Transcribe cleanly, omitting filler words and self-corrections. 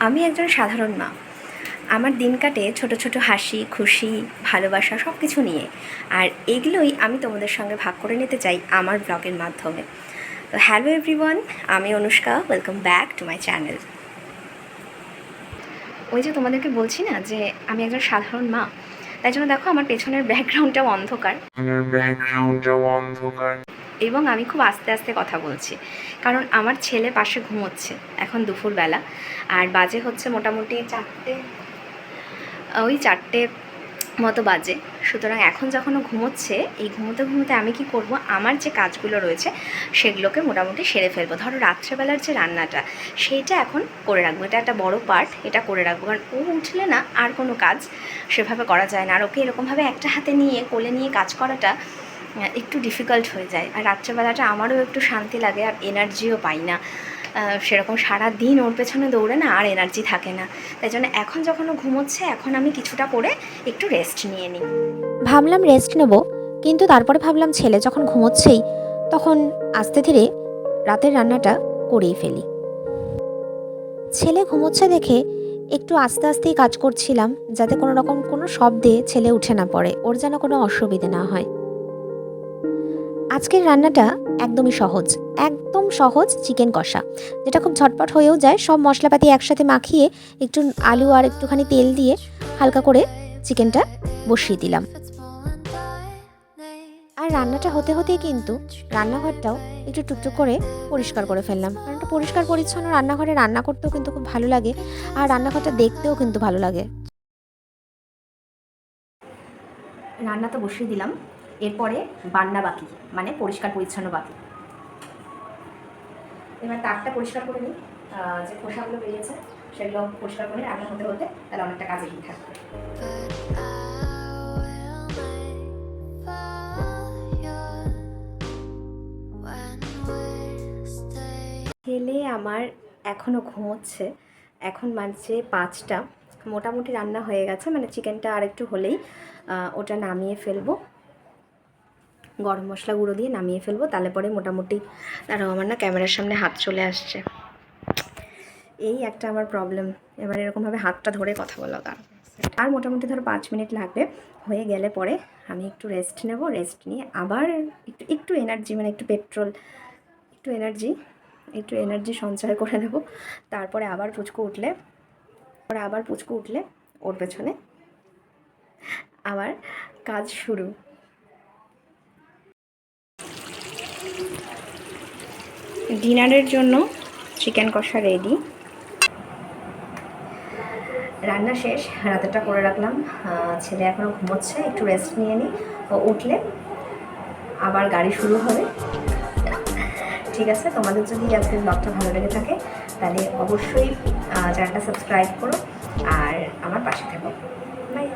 আমি একজন সাধারণ মা। আমার দিন কাটে ছোট ছোট হাসি, খুশি, ভালোবাসা সব কিছু নিয়ে। আর এগুলোই আমি তোমাদের সঙ্গে ভাগ করে নিতে চাই আমার ব্লগের মাধ্যমে। তো হ্যালো এভরিওয়ান, আমি Anushka, welcome back to my channel. ওই যে তোমাদেরকে বলছি না যে আমি একজন সাধারণ মা, তাই জন্য দেখো আমার পেছনের ব্যাকগ্রাউন্ডটাও অন্ধকার এবং আমি খুব আস্তে আস্তে কথা বলছি, কারণ আমার ছেলে পাশে ঘুমোচ্ছে এখন দুপুরবেলা। আর বাজে হচ্ছে মোটামুটি চারটে মতো বাজে। সুতরাং এখন যখন ও ঘুমোচ্ছে, এই ঘুমোতে ঘুমোতে আমি কি করব, আমার যে কাজগুলো রয়েছে সেগুলোকে মোটামুটি সেরে ফেলবো। ধরো রাত্রেবেলার যে রান্নাটা, সেইটা এখন করে রাখবো। এটা একটা বড় পার্ট, এটা করে রাখবো, কারণ ও উঠলে না আর কোনো কাজ সেভাবে করা যায় না। আর ওকে এরকমভাবে একটা হাতে নিয়ে কোলে নিয়ে কাজ করাটা একটু ডিফিকাল্ট হয়ে যায়। আর রাত্রেবেলাটা আমারও একটু শান্তি লাগে, আর এনার্জিও পাই না সেরকম। সারা দিন ওর পেছনে দৌড়ে না আর এনার্জি থাকে না। তাই জন্য এখন যখন ও ঘুমোচ্ছে, এখন আমি কিছুটা করে একটু রেস্ট নিয়ে নিই। ভাবলাম রেস্ট নেব, কিন্তু তারপরে ভাবলাম ছেলে যখন ঘুমোচ্ছেই, তখন আস্তে ধীরে রাতের রান্নাটা করেই ফেলি। ছেলে ঘুমোচ্ছে দেখে একটু আস্তে আস্তেই কাজ করছিলাম, যাতে কোনো রকম কোনো শব্দে ছেলে উঠে না পড়ে, ওর যেন কোনো অসুবিধে না হয়। আজকের রান্নাটা একদমই সহজ, একদম সহজ চিকেন কষা, যেটা খুব ঝটপট হয়েও যায়। সব মশলাপাতি একসাথে মাখিয়ে একটু আলু আর একটুখানি তেল দিয়ে হালকা করে চিকেনটা বসিয়ে দিলাম। আর রান্নাটা হতে হতেই কিন্তু রান্নাঘরটাও একটু টুকটুক করে পরিষ্কার করে ফেললাম, কারণ একটা পরিষ্কার পরিচ্ছন্ন রান্নাঘরে রান্না করতেও কিন্তু খুব ভালো লাগে, আর রান্নাঘরটা দেখতেও কিন্তু ভালো লাগে। রান্না তো বসিয়ে দিলাম, এরপরে বান্না বাকি, মানে পরিষ্কার পরিচ্ছন্ন বাকি। এবার তাকটা পরিষ্কার করে নিই, যে খোসাগুলো বেরিয়েছে সেগুলো পরিষ্কার করে রান্না হতে হতে তাহলে অনেকটা কাজে এগিয়ে থাকবে। ছেলে আমার এখনও ঘুমোচ্ছে, এখন বাজছে 5টা। মোটামুটি রান্না হয়ে গেছে, মানে চিকেনটা আর একটু হলেই ওটা নামিয়ে ফেলবো, গরম মশলা গুঁড়ো দিয়ে নামিয়ে ফেলবো। তাহলে পরে মোটামুটি, তারও আমার না ক্যামেরার সামনে হাত চলে আসছে, এই একটা আমার প্রবলেম। এবার এরকমভাবে হাতটা ধরে কথা বলা আর মোটামুটি ধরো 5 মিনিট লাগবে। হয়ে গেলে পরে আমি একটু রেস্ট নেব, রেস্ট নিয়ে আবার একটু এনার্জি, মানে একটু এনার্জি সঞ্চয় করে নেব। তারপরে আবার পুচকু উঠলে ওর পেছনে আবার কাজ শুরু। ডিনারের জন্য চিকেন কষা রেডি, রান্না শেষ, রাতেরটা করে রাখলাম। ছেলে এখনও ঘুমোচ্ছে, একটু রেস্ট নিয়ে নিই, ও উঠলে আবার গাড়ি শুরু হবে। ঠিক আছে, তোমাদের যদি আজকের ব্লগটা ভালো লেগে থাকে তাহলে অবশ্যই চ্যানেলটা সাবস্ক্রাইব করো আর আমার পাশে থেকো। বাই।